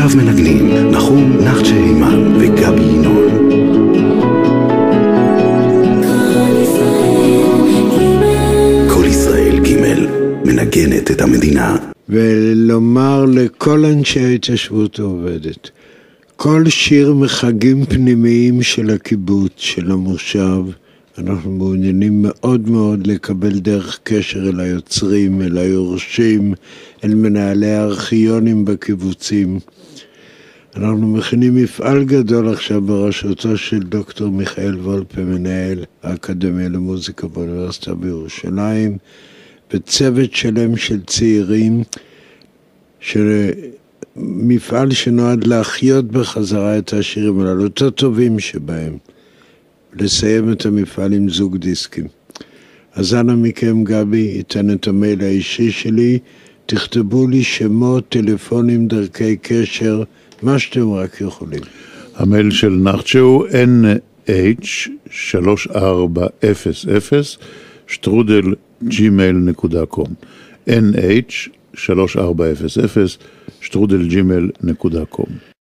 עכשיו מנגנים נחום נחצ'ה הימן וגבי ינון. כל ישראל ג' מנגנת את המדינה. ולומר לכל אנשי ההתיישבות העובדת, כל שיר מחגים פנימיים של הקיבוץ, של המושב, אנחנו מעוניינים מאוד מאוד לקבל דרך קשר אל היוצרים, אל היורשים, אל מנהלי הארכיונים בקיבוצים. אנחנו מכינים מפעל גדול עכשיו בראשותו של דוקטור מיכאל וולפה, מנהל האקדמיה למוזיקה באוניברסיטה בירושלים, וצוות שלם של צעירים, מפעל שנועד להחיות בחזרה את השירים הללו, את הטובים שבהם, לסיים את המפעל עם זוג דיסקים. אז אנא מכם, גבי, ייתן את המייל האישי שלי, תכתבו לי שמות, טלפונים, דרכי קשר, מה שאתם רק יכולים. המייל של נחצ'ה הוא nh340@gmail.com nh340@gmail.com